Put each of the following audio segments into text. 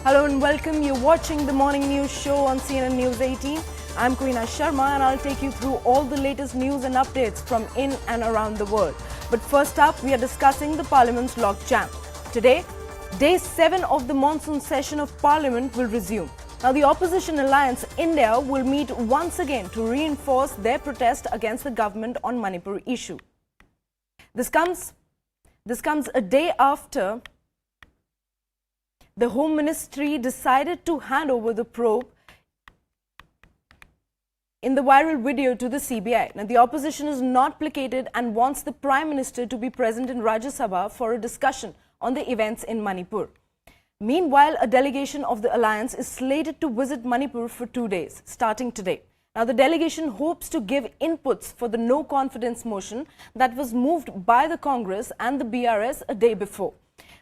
Hello and welcome. You're watching the morning news show on CNN News 18. I'm Queena Sharma and I'll take you through all the latest news and updates from in and around the world. But first up, we are discussing the Parliament's Logjam. Today, day 7 of the monsoon session of Parliament will resume. Now, the opposition alliance India will meet once again to reinforce their protest against the government on Manipur issue. This comes a day after the Home Ministry decided to hand over the probe in the viral video to the CBI. Now, the opposition is not placated and wants the Prime Minister to be present in Rajya Sabha for a discussion on the events in Manipur. Meanwhile, a delegation of the alliance is slated to visit Manipur for 2 days, starting today. Now, the delegation hopes to give inputs for the no-confidence motion that was moved by the Congress and the BRS a day before.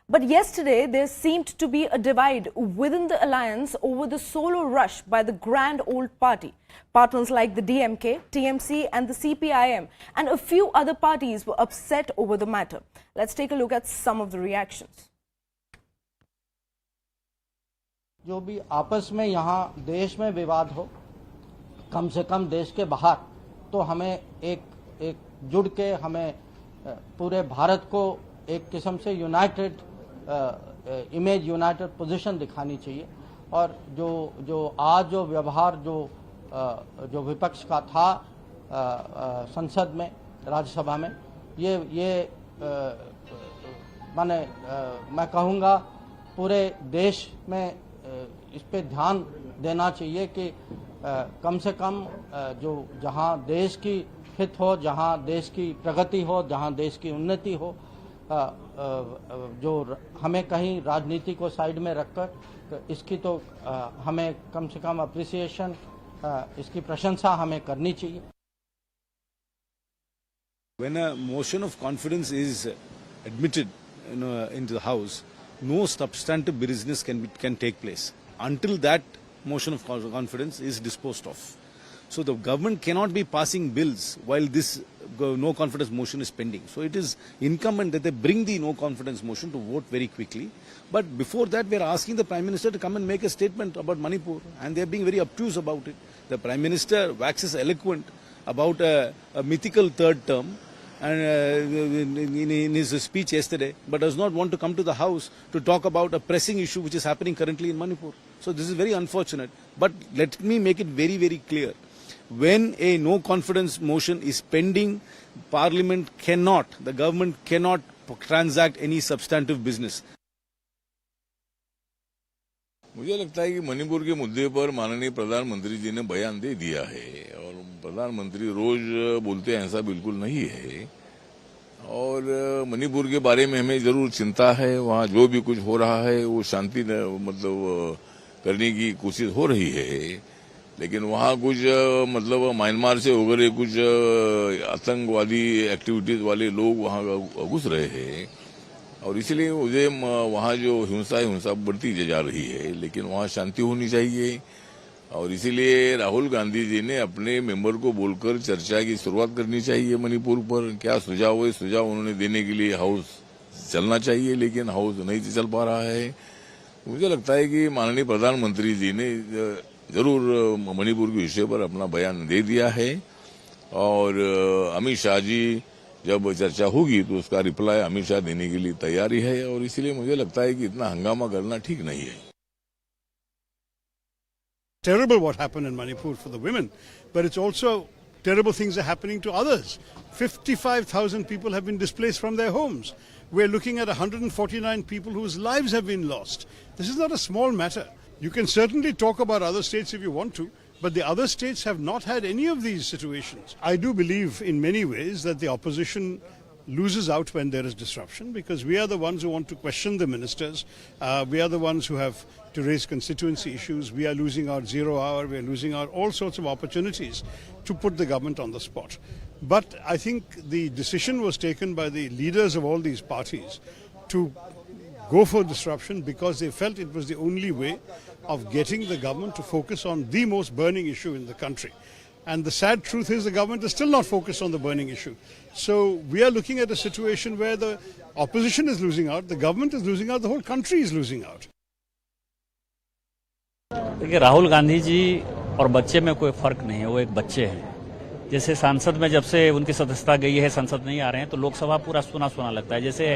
But yesterday, there seemed to be a divide within the alliance over the solo rush by the grand old party. Partners like the DMK, TMC and the CPIM and a few other parties were upset over the matter. Let's take a look at some of the reactions. जो भी आपस में यहाँ देश में विवाद हो, कम से कम देश के बाहर, तो हमें एक जुड़ के हमें पूरे भारत को एक किस्म से यूनाइटेड इमेज, यूनाइटेड पोजीशन दिखानी चाहिए. और जो आज जो व्यवहार जो विपक्ष का था संसद में, राज्यसभा में, ये मैं कहूँगा पूरे देश में इस पे ध्यान देना चाहिए कि कम से कम जो जहां देश की हित हो, जहां देश की प्रगति हो, जहां देश की उन्नति हो, जो हमें कहीं राजनीति को साइड में रखकर इसकी तो हमें कम से कम अप्रिसिएशन, इसकी प्रशंसा हमें करनी चाहिए. When a motion of confidence is admitted into the House, no substantive business can take place until that motion of confidence is disposed of. So the government cannot be passing bills while this no confidence motion is pending. So it is incumbent that they bring the no confidence motion to vote very quickly. But before that, we are asking the Prime Minister to come and make a statement about Manipur, and they are being very obtuse about it. The Prime Minister waxes eloquent about a mythical third term and in his speech yesterday, but does not want to come to the House to talk about a pressing issue which is happening currently in Manipur. So this is very unfortunate. But let me make it very, very clear. When a no confidence motion is pending, Parliament cannot, the government cannot transact any substantive business. मुझे लगता है कि मणिपुर के मुद्दे पर माननीय प्रधानमंत्री जी ने बयान दे दिया है और प्रधानमंत्री रोज बोलते हैं ऐसा बिल्कुल नहीं है. और मणिपुर के बारे में हमें जरूर चिंता है. वहाँ जो भी कुछ हो रहा है वो शांति करने की कोशिश हो रही है, लेकिन वहाँ कुछ म्यांमार से वगैरह कुछ आतंकवादी एक्टिविटीज वाले लोग वहाँ घुस रहे हैं और इसलिए मुझे वहाँ जो हिंसा बढ़ती जा रही है, लेकिन वहाँ शांति होनी चाहिए. और इसीलिए राहुल गांधी जी ने अपने मेंबर को बोलकर चर्चा की शुरुआत करनी चाहिए मणिपुर पर. क्या सुझाव है, सुझाव उन्होंने देने के लिए हाउस चलना चाहिए, लेकिन हाउस नहीं चल पा रहा है. मुझे लगता है कि माननीय प्रधानमंत्री जी ने जरूर मणिपुर के विषय पर अपना बयान दे दिया है और अमित शाह जी जब चर्चा होगी तो उसका रिप्लाई अमित शाह देने के लिए तैयारी है. और इसलिए मुझे लगता है कि इतना हंगामा करना ठीक नहीं है. Terrible what happened in Manipur for the women, but it's also terrible things are happening to others. 55,000 people have been displaced from their homes. We're looking at 149 people whose lives have been lost. This is not a small matter. You can certainly talk about other states if you want to, but the other states have not had any of these situations. I do believe in many ways that the opposition loses out when there is disruption, because we are the ones who want to question the ministers. We are the ones who have to raise constituency issues. We are losing our 0 hour. We are losing our all sorts of opportunities to put the government on the spot. But I think the decision was taken by the leaders of all these parties to go for disruption because they felt it was the only way of getting the government to focus on the most burning issue in the country. And the sad truth is the government is still not focused on the burning issue. So we are looking at a situation where the opposition is losing out, the government is losing out, the whole country is losing out. देखिए, राहुल गांधी जी और बच्चे में कोई फर्क नहीं है, वो एक बच्चे हैं। जैसे सांसद में जब से उनकी सदस्यता गई है, संसद नहीं आ रहे हैं, तो लोकसभा पूरा सुना सुना लगता है। जैसे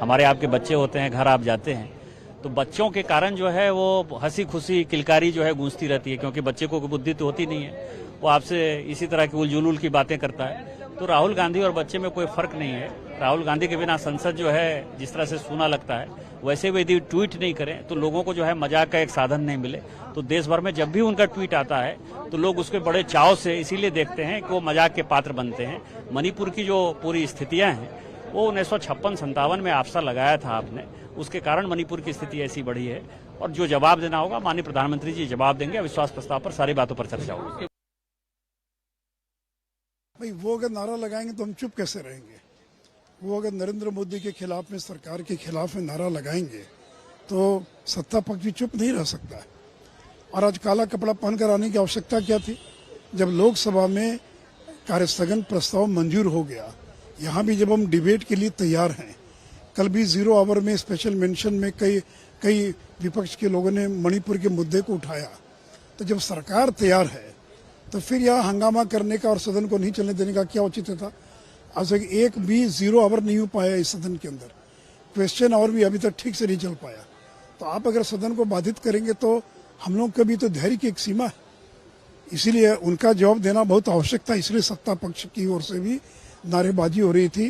हमारे आपके बच्चे होते हैं, घर आप जाते हैं तो बच्चों के कारण जो है वो हंसी खुशी किलकारी जो है गूंजती रहती है, क्योंकि बच्चे को बुद्धि तो होती नहीं है, वो आपसे इसी तरह की उलझुल की बातें करता है। तो राहुल गांधी और बच्चे में कोई फर्क नहीं है। राहुल गांधी के बिना संसद जो है जिस तरह से सूना लगता है, वैसे भी यदि ट्वीट नहीं करें तो लोगों को जो है मजाक का एक साधन नहीं मिले। तो देश भर में जब भी उनका ट्वीट आता है तो लोग उसके बड़े चाव से इसीलिए देखते हैं कि वो मजाक के पात्र बनते हैं। मणिपुर की जो पूरी स्थितियां हैं वो 1956-57 में आपसा लगाया था आपने, उसके कारण मणिपुर की स्थिति ऐसी बढ़ी है। और जो जवाब देना होगा माननीय प्रधानमंत्री जी जवाब देंगे, अविश्वास प्रस्ताव पर सारी बातों पर चर्चा होगी। भाई वो अगर नारा लगाएंगे तो हम चुप कैसे रहेंगे? वो अगर नरेंद्र मोदी के खिलाफ में, सरकार के खिलाफ में नारा लगाएंगे तो सत्ता पक्ष भी चुप नहीं रह सकता है। और आज काला कपड़ा पहनकर आने की आवश्यकता क्या थी? जब लोकसभा में कार्यस्थगन प्रस्ताव मंजूर हो गया, यहाँ भी जब हम डिबेट के लिए तैयार हैं, कल भी 0 आवर में स्पेशल मेंशन में कई विपक्ष के लोगों ने मणिपुर के मुद्दे को उठाया, तो जब सरकार तैयार है तो फिर यहाँ हंगामा करने का और सदन को नहीं चलने देने का क्या औचित्य था? आज तक एक भी 0 आवर नहीं हो पाया इस सदन के अंदर, क्वेश्चन आवर भी अभी तक ठीक से नहीं चल पाया। तो आप अगर सदन को बाधित करेंगे तो हम लोग का भी तो धैर्य की एक सीमा है, इसीलिए उनका जवाब देना बहुत आवश्यक था। इसलिए सत्ता पक्ष की ओर से भी नारेबाजी हो रही थी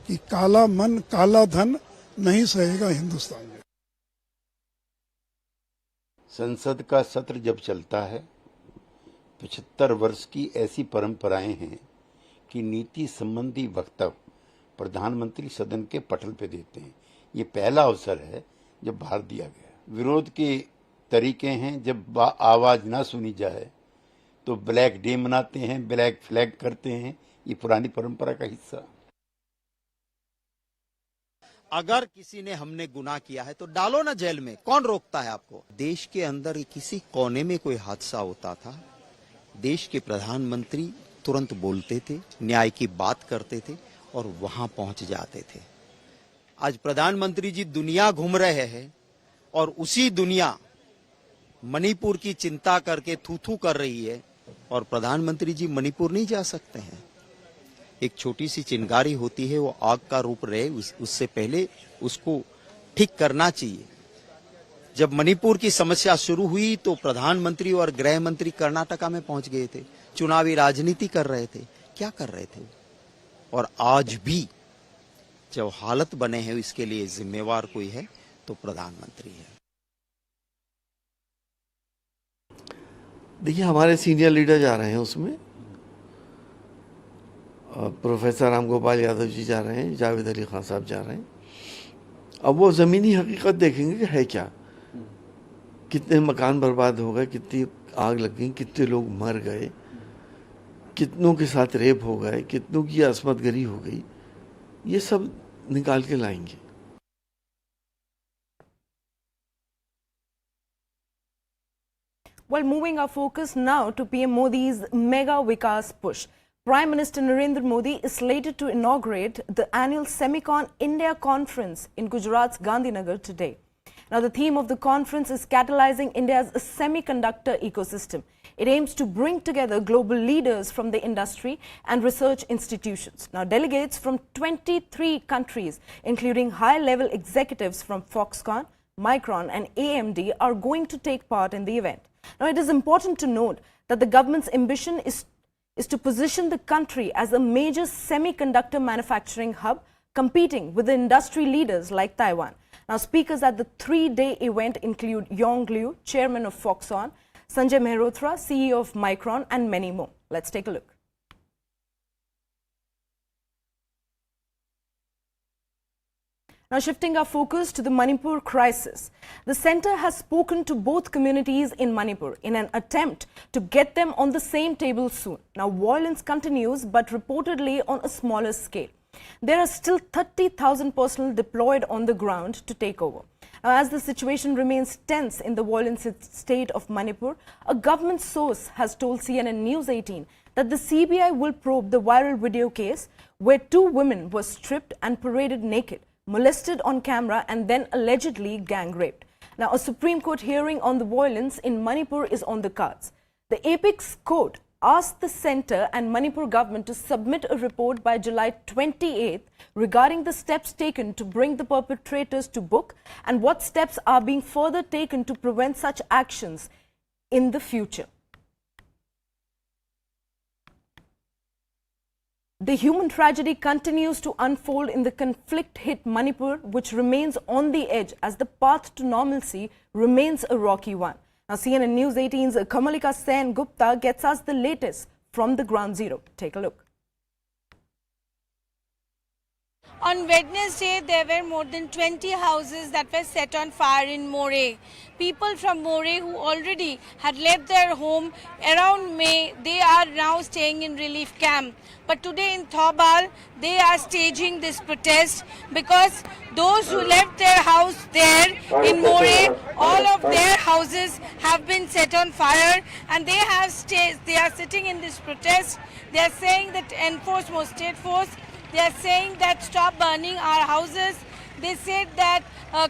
कि काला मन काला धन नहीं सहेगा हिंदुस्तान में। संसद का सत्र जब चलता है, 75 वर्ष की ऐसी परंपराएं हैं कि नीति संबंधी वक्तव्य प्रधानमंत्री सदन के पटल पे देते हैं। ये पहला अवसर है जब भार दिया गया। विरोध के तरीके हैं, जब आवाज ना सुनी जाए तो ब्लैक डे मनाते हैं, ब्लैक फ्लैग करते हैं। ये पुरानी परंपरा का हिस्सा। अगर किसी ने हमने गुनाह किया है तो डालो ना जेल में, कौन रोकता है आपको? देश के अंदर किसी कोने में कोई हादसा होता था, देश के प्रधानमंत्री तुरंत बोलते थे, न्याय की बात करते थे और वहां पहुंच जाते थे। आज प्रधानमंत्री जी दुनिया घूम रहे हैं और उसी दुनिया मणिपुर की चिंता करके थू थू कर रही है, और प्रधानमंत्री जी मणिपुर नहीं जा सकते हैं। एक छोटी सी चिंगारी होती है, वो आग का रूप रहे, उससे पहले उसको ठीक करना चाहिए। जब मणिपुर की समस्या शुरू हुई तो प्रधानमंत्री और गृह मंत्री कर्नाटका में पहुंच गए थे, चुनावी राजनीति कर रहे थे। क्या कर रहे थे? और आज भी जब हालत बने हैं, इसके लिए जिम्मेवार कोई है तो प्रधानमंत्री है। देखिए, हमारे सीनियर लीडर जा रहे हैं उसमें, प्रोफेसर राम गोपाल यादव जी जा रहे हैं, जावेद अली खान साहब जा रहे हैं। अब वो ज़मीनी हकीकत देखेंगे कि है क्या, कितने मकान बर्बाद हो गए, कितनी आग लग गई, कितने लोग मर गए, कितनों के साथ रेप हो गए, कितनों की असमत गरी हो गई, ये सब निकाल के लाएंगे। Well, moving our focus now to PM Modi's mega Vikas push. Prime Minister Narendra Modi is slated to inaugurate the annual Semicon India Conference in Gujarat's Gandhinagar today. Now, the theme of the conference is catalyzing India's semiconductor ecosystem. It aims to bring together global leaders from the industry and research institutions. Now, delegates from 23 countries, including high-level executives from Foxconn, Micron and AMD, are going to take part in the event. Now, it is important to note that the government's ambition is to position the country as a major semiconductor manufacturing hub, competing with the industry leaders like Taiwan. Now, speakers at the 3-day event include Yong Liu, chairman of Foxconn, Sanjay Mehrotra, CEO of Micron, and many more. Let's take a look. Now, shifting our focus to the Manipur crisis. The centre has spoken to both communities in Manipur in an attempt to get them on the same table soon. Now, violence continues, but reportedly on a smaller scale. There are still 30,000 personnel deployed on the ground to take over. Now, as the situation remains tense in the violent state of Manipur, a government source has told CNN News 18 that the CBI will probe the viral video case where 2 women were stripped and paraded naked, molested on camera and then allegedly gang raped. Now, a Supreme Court hearing on the violence in Manipur is on the cards. The Apex Court asked the centre and Manipur government to submit a report by July 28th regarding the steps taken to bring the perpetrators to book and what steps are being further taken to prevent such actions in the future. The human tragedy continues to unfold in the conflict-hit Manipur, which remains on the edge as the path to normalcy remains a rocky one. Now, CNN News 18's Kamalika Sen Gupta gets us the latest from the ground zero. Take a look. On Wednesday, there were more than 20 houses that were set on fire in Moreh. People from Moreh who already had left their home around May, they are now staying in relief camp. But today in Thobal, they are staging this protest because those who left their house there in Moreh, all of their houses have been set on fire and they are sitting in this protest. They are saying that enforce more state force. They are saying that stop burning our houses. They said that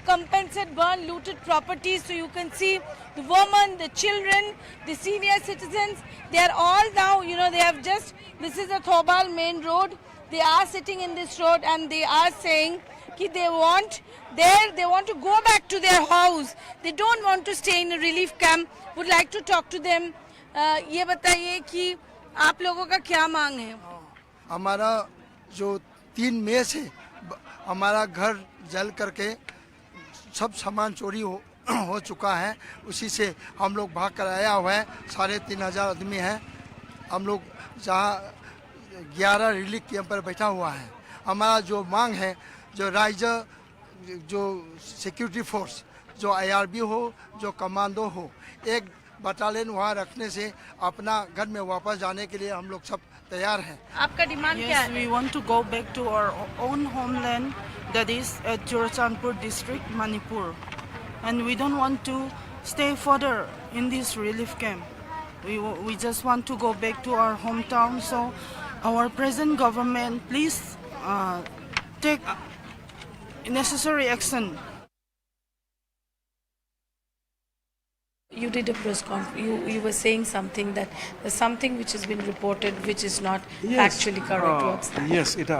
compensate burn looted properties. So you can see the women, the children, the senior citizens, they are all now, they have just, this is the Thobal main road. They are sitting in this road and they are saying that they want to go back to their house. They don't want to stay in a relief camp. Would like to talk to them. ये बताइए कि आप लोगों का क्या मांग है? हमारा जो 3 मई से हमारा घर जल करके सब सामान चोरी हो चुका है, उसी से हम लोग भाग कर आया हुआ है। 3,500 आदमी हैं। हम लोग जहाँ 11 रिलीफ कैंप पर बैठा हुआ है। हमारा जो मांग है, जो राज्य जो सिक्योरिटी फोर्स, जो IRB हो, जो कमांडो हो, एक बटालियन वहाँ रखने से अपना घर में वापस जाने के लिए हम लोग सब तैयार हैं। आपका डिमांड क्या है? We want to go back to our own homeland, that is at Churachandpur district, Manipur, and we don't want to stay further in this relief camp. We just want to go back to our hometown. So, our present government, please take necessary action. You did a press conference. You were saying something that there's something which has been reported which is not factually correct. What's that? Yes, it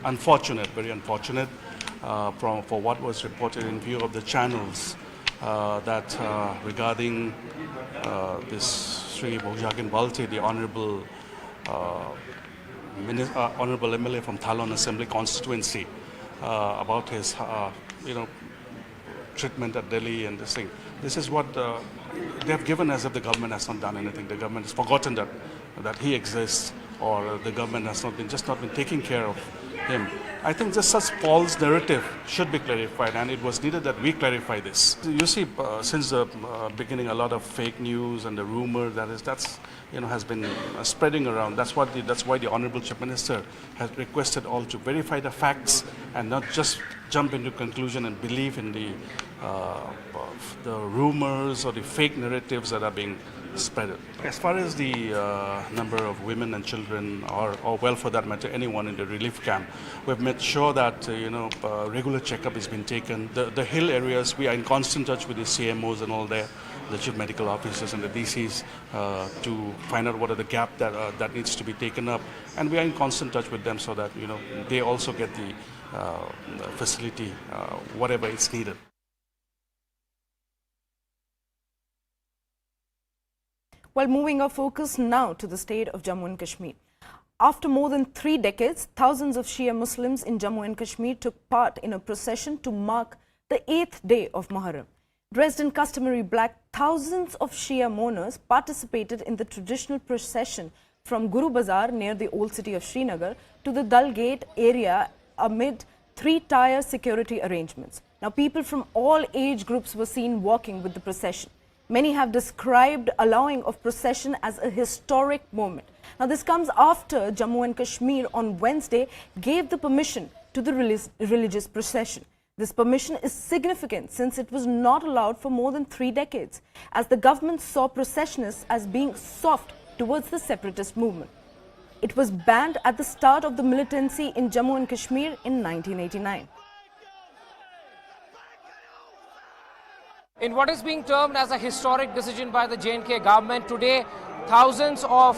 unfortunate, very unfortunate for what was reported in view of the channels that regarding this Sri Bhojagin Balte, the honorable MLA from Thalon Assembly constituency, about his treatment at Delhi and this thing. This is what they have given as if the government has not done anything. The government has forgotten that he exists, or the government has not been taking care of him. I think just such false narrative should be clarified, and it was needed that we clarify this. You see, since the beginning, a lot of fake news and the rumor that's has been spreading around. That's why the Honorable Chief Minister has requested all to verify the facts and not just jump into conclusion and believe in the rumors or the fake narratives that are being spread. As far as the number of women and children, or well, for that matter, anyone in the relief camp, we've made sure that regular checkup has been taken. The hill areas, we are in constant touch with the CMOs and all there, the chief medical officers and the DCs to find out what are the gap that needs to be taken up, and we are in constant touch with them so that they also get the facility, whatever is needed. Well, moving our focus now to the state of Jammu and Kashmir. After more than 3 decades, thousands of Shia Muslims in Jammu and Kashmir took part in a procession to mark the 8th day of Muharram. Dressed in customary black, thousands of Shia mourners participated in the traditional procession from Guru Bazar near the old city of Srinagar to the Dal Gate area amid 3-tier security arrangements. Now, people from all age groups were seen walking with the procession. Many have described allowing of procession as a historic moment. Now, this comes after Jammu and Kashmir on Wednesday gave the permission to the religious procession. This permission is significant since it was not allowed for more than 3 decades, as the government saw processionists as being soft towards the separatist movement. It was banned at the start of the militancy in Jammu and Kashmir in 1989. In what is being termed as a historic decision by the J&K government today, thousands of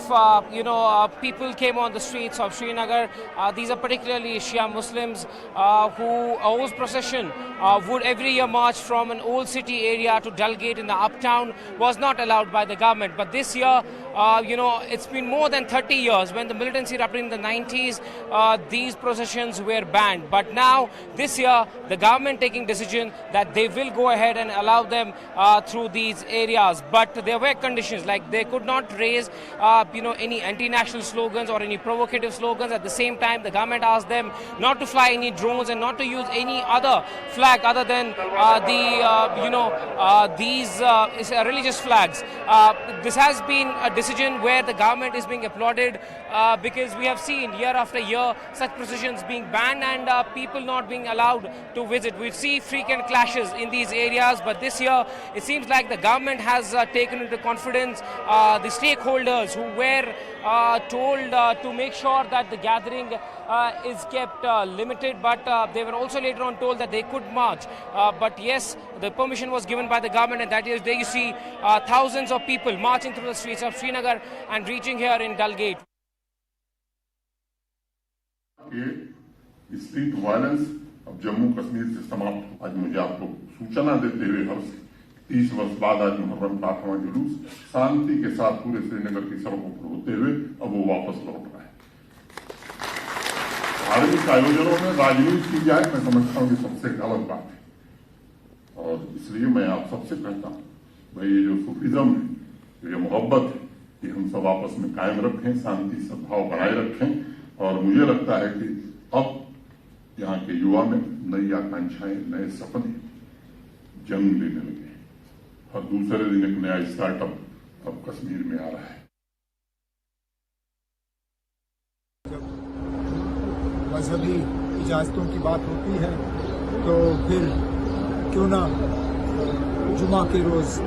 people came on the streets of Srinagar. These are particularly Shia Muslims who whose procession would every year march from an old city area to Dal Gate in the uptown, was not allowed by the government. But this year, it's been more than 30 years. When the militancy erupted in the 90s, these processions were banned. But now, this year, the government taking decision that they will go ahead and allow them through these areas. But there were conditions, like they could not raise, any anti-national slogans or any provocative slogans. At the same time, the government asked them not to fly any drones and not to use any other flag other than these religious flags. This has been a decision where the government is being applauded because we have seen year after year such processions being banned and people not being allowed to visit. We see frequent clashes in these areas, but this year it seems like the government has taken into confidence the stakeholders who were told to make sure that the gathering is kept limited, but they were also later on told that they could march. But yes, the permission was given by the government, and that is there you see thousands of people marching through the streets of Srinagar and reaching here in Dal Gate. Street violence अब जम्मू कश्मीर से समाप्त। आज मुझे आपको सूचना देते हुए हर्ष 30 वर्ष बाद आज मुहर्रम का 8वां जुलूस शांति के साथ पूरे श्रीनगर की सड़कों पर होते हुए अब वो वापस लौट रहा है। धार्मिक आयोजनों में राजनीति की जाए, मैं समझता हूँ कि सबसे गलत बात है, और इसलिए मैं आप सबसे कहता हूँ भाई ये जो सूफिज्म है, ये मोहब्बत है, ये हम सब आपस में कायम रखें, शांति सद्भाव बनाए रखें। और मुझे लगता है कि अब यहाँ के युवा में नई आकांक्षाएं, नए सपने जन्म लेने लगे हैं और दूसरे दिन एक नया स्टार्टअप अब कश्मीर में आ रहा है। जब मजहबी इजाजतों की बात होती है तो फिर क्यों ना जुमा के रोज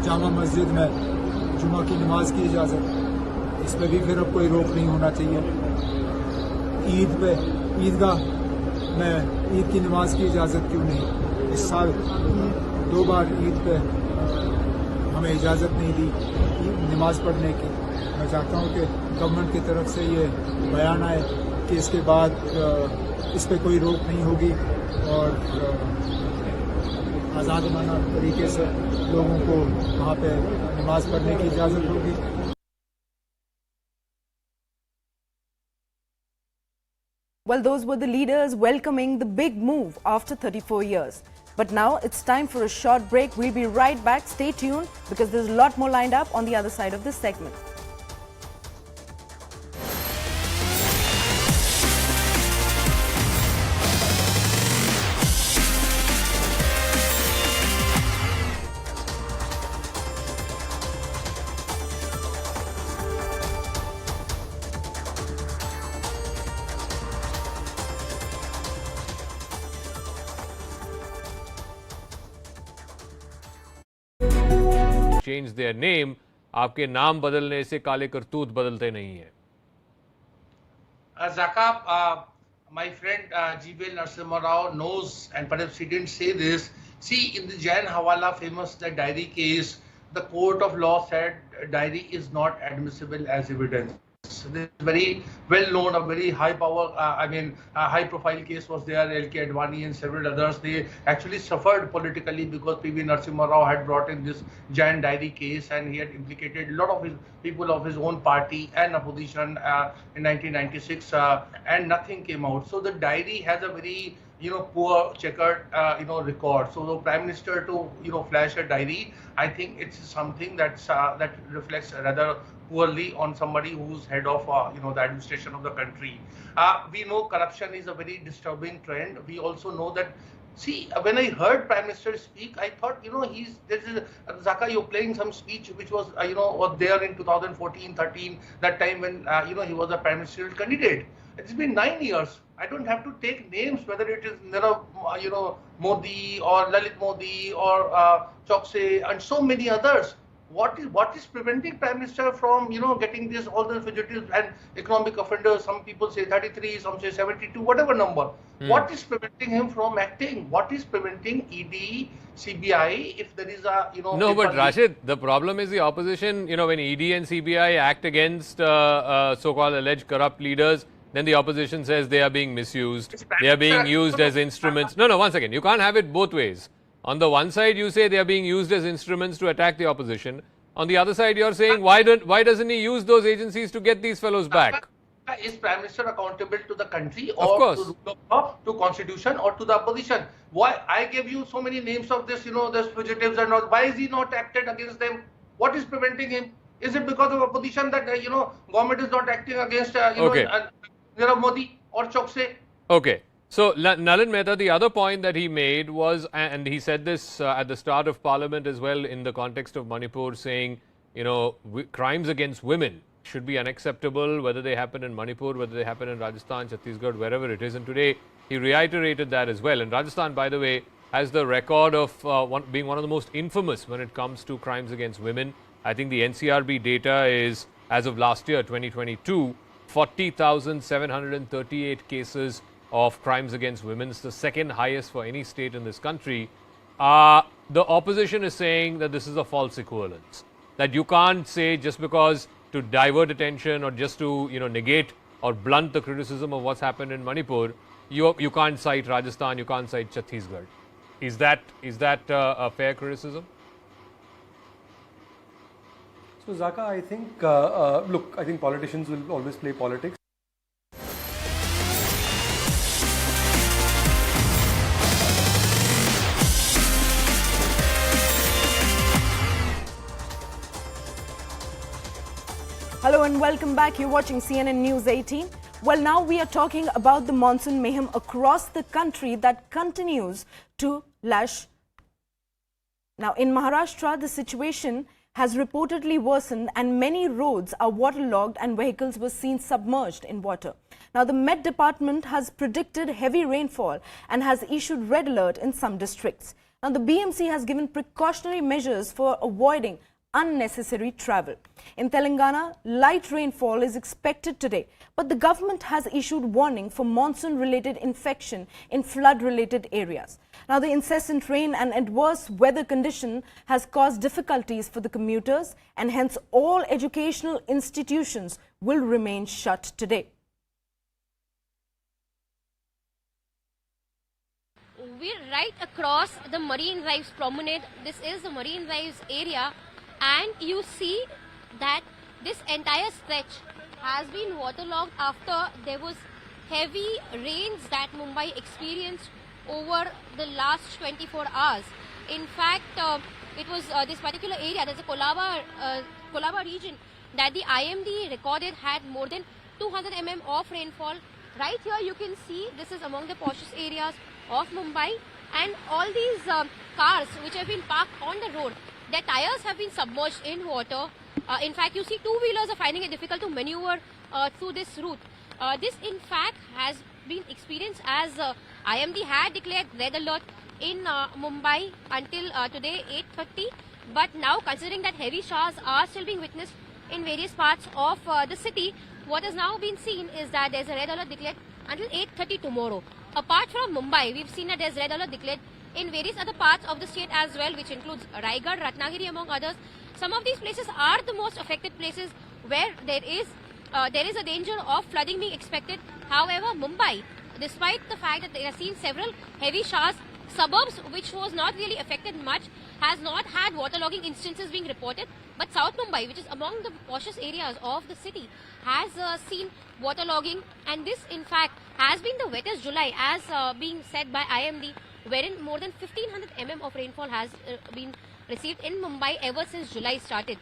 जामा मस्जिद में जुमा की नमाज की इजाजत, इस पर भी फिर अब कोई रोक नहीं होना चाहिए। ईद पे ईदगाह में ईद की नमाज की इजाज़त क्यों नहीं? इस साल 2 बार ईद पे हमें इजाज़त नहीं दी नमाज पढ़ने की। मैं चाहता हूँ कि गवर्नमेंट की तरफ से ये बयान आए कि इसके बाद इस पे कोई रोक नहीं होगी और आज़ादाना तरीके से लोगों को वहाँ पे नमाज पढ़ने की इजाज़त होगी। Well, those were the leaders welcoming the big move after 34 years. But now it's time for a short break. We'll be right back. Stay tuned because there's a lot more lined up on the other side of this segment. Change their name, आपके नाम बदलने से काले करतूत बदलते नहीं है। Zaka, my friend G.B. Narasimha Rao knows, and perhaps he didn't say this. See, in the Jain Hawala famous the diary case, the court of law said diary is not admissible as evidence. This is very well known, a very high power, high profile case was there. L.K. Advani and several others, they actually suffered politically because P.V. Narasimha Rao had brought in this giant diary case and he had implicated a lot of his people of his own party and opposition in 1996 and nothing came out. So the diary has a very poor checkered record. So the Prime Minister to flash a diary, I think it's something that's that reflects rather poorly on somebody who's head of the administration of the country. We know corruption is a very disturbing trend. We also know that. See, when I heard Prime Minister speak, I thought, Zaka, you're playing some speech which was, was there in 2014-13, that time when, he was a Prime Ministerial candidate. It's been 9 years. I don't have to take names, whether it is, Modi or Lalit Modi or Chokse and so many others. What is preventing Prime Minister from, getting all the fugitives and economic offenders? Some people say 33, some say 72, whatever number. What is preventing him from acting? What is preventing ED, CBI if there is a, No, but Rashid, the problem is the opposition, when ED and CBI act against so-called alleged corrupt leaders, then the opposition says they are being misused. They are being used as instruments. No, one second. You can't have it both ways. On the one side, you say they are being used as instruments to attack the opposition. On the other side, you're saying, why doesn't he use those agencies to get these fellows back? Is Prime Minister accountable to the country or to rule of law, to constitution or to the opposition? Why I gave you so many names of this, these fugitives and all. Why is he not acted against them? What is preventing him? Is it because of opposition that government is not acting against Nirav Modi or Chokse? Okay. So Nalin Mehta, the other point that he made was, and he said this at the start of Parliament as well in the context of Manipur, saying, crimes against women should be unacceptable, whether they happen in Manipur, whether they happen in Rajasthan, Chhattisgarh, wherever it is. And today he reiterated that as well. And Rajasthan, by the way, has the record of being one of the most infamous when it comes to crimes against women. I think the NCRB data is, as of last year, 2022, 40,738 cases of crimes against women. It's the second highest for any state in this country. The opposition is saying that this is a false equivalence, that you can't say just because to divert attention or just to negate or blunt the criticism of what's happened in Manipur, you can't cite Rajasthan, you can't cite Chhattisgarh. Is that a fair criticism? So Zaka, I think look, I think politicians will always play politics. Hello and welcome back. You're watching CNN News 18. Well, now we are talking about the monsoon mayhem across the country that continues to lash. Now, in Maharashtra, the situation has reportedly worsened and many roads are waterlogged and vehicles were seen submerged in water. Now, the Met Department has predicted heavy rainfall and has issued red alert in some districts. Now, the BMC has given precautionary measures for avoiding unnecessary travel. In Telangana, light rainfall is expected today, but the government has issued warning for monsoon-related infection in flood-related areas. Now, the incessant rain and adverse weather condition has caused difficulties for the commuters, and hence all educational institutions will remain shut today. We're right across the Marine Drives promenade. This is the Marine Drives area. And you see that this entire stretch has been waterlogged after there was heavy rains that Mumbai experienced over the last 24 hours. In fact, it was this particular area, there's a Kolaba region that the IMD recorded had more than 200 mm of rainfall. Right here you can see this is among the poshest areas of Mumbai, and all these cars which have been parked on the road, their tires have been submerged in water. In fact, you see two-wheelers are finding it difficult to maneuver through this route. This, in fact, has been experienced as IMD had declared red alert in Mumbai until today, 8:30. But now, considering that heavy showers are still being witnessed in various parts of the city, what has now been seen is that there's a red alert declared until 8:30 tomorrow. Apart from Mumbai, we've seen that there's red alert declared in various other parts of the state as well, which includes Raigad, Ratnagiri, among others. Some of these places are the most affected places where there is a danger of flooding being expected. However, Mumbai, despite the fact that they have seen several heavy showers, suburbs which was not really affected much, has not had waterlogging instances being reported. But South Mumbai, which is among the poshest areas of the city, has seen waterlogging, and this in fact has been the wettest July as being said by IMD, wherein more than 1500 mm of rainfall has been received in Mumbai ever since July started.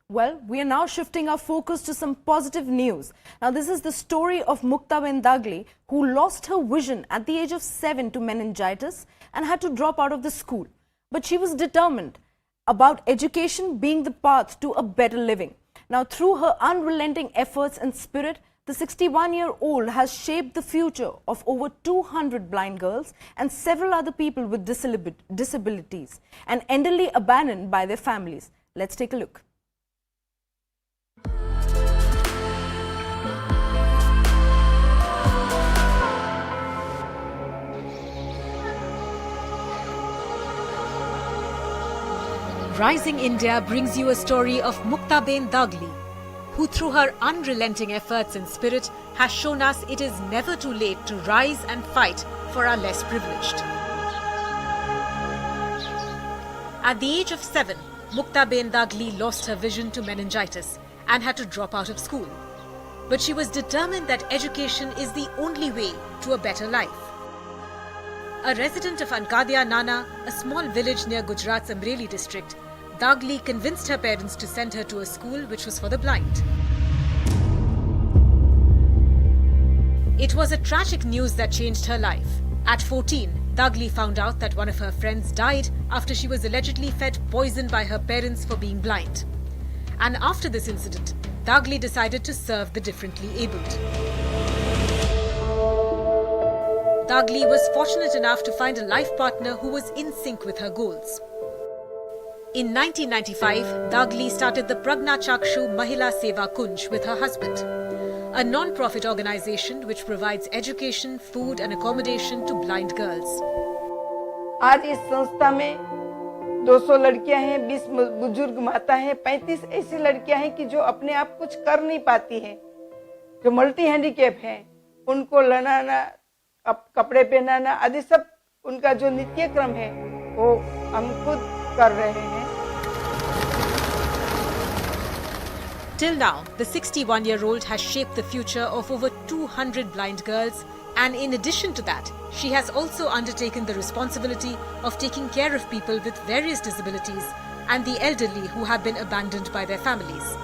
Well, we are now shifting our focus to some positive news. Now, this is the story of Muktaben Dagli, who lost her vision at the age of 7 to meningitis and had to drop out of the school. But she was determined about education being the path to a better living. Now, through her unrelenting efforts and spirit, the 61-year-old has shaped the future of over 200 blind girls and several other people with disabilities and endlessly abandoned by their families. Let's take a look. Rising India brings you a story of Muktaben Dagli, who through her unrelenting efforts and spirit has shown us it is never too late to rise and fight for our less privileged. At the age of 7, Muktaben Dagli lost her vision to meningitis and had to drop out of school. But she was determined that education is the only way to a better life. A resident of Ankadia Nana, a small village near Gujarat's Amreli district, Dagli convinced her parents to send her to a school which was for the blind. It was a tragic news that changed her life. At 14, Dagli found out that one of her friends died after she was allegedly fed poison by her parents for being blind. And after this incident, Dagli decided to serve the differently abled. Dagli was fortunate enough to find a life partner who was in sync with her goals. In 1995, Dagli started the Pragna Chakshu Mahila Seva Kunj with her husband, a non-profit organization which provides education, food and accommodation to blind girls. आज इस संस्था में 200 लड़कियां हैं, 20 बुजुर्ग माता हैं, 35 ऐसी लड़कियां हैं कि जो अपने आप कुछ कर नहीं पाती हैं, जो मल्टी हैंडीकैप हैं, उनको लड़ाना, कपड़े पहनाना आदि सब उनका जो नित्य क्रम है वो हम खुद कर रहे हैं. Till now, the 61-year-old has shaped the future of over 200 blind girls, and in addition to that, she has also undertaken the responsibility of taking care of people with various disabilities and the elderly who have been abandoned by their families.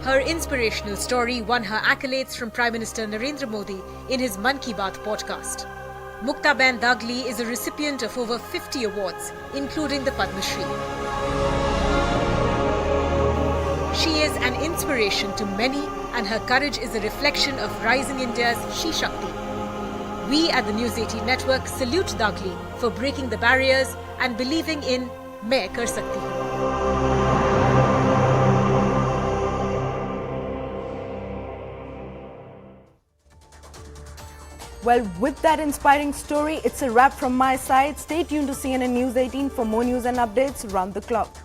Her inspirational story won her accolades from Prime Minister Narendra Modi in his Mann Ki Baat podcast. Muktaben Dagli is a recipient of over 50 awards, including the Padma Shri. She is an inspiration to many, and her courage is a reflection of rising India's She Shakti. We at the News 18 network salute Dagli for breaking the barriers and believing in Main Kar Sakti Hu. Well, with that inspiring story, it's a wrap from my side. Stay tuned to CNN News 18 for more news and updates around the clock.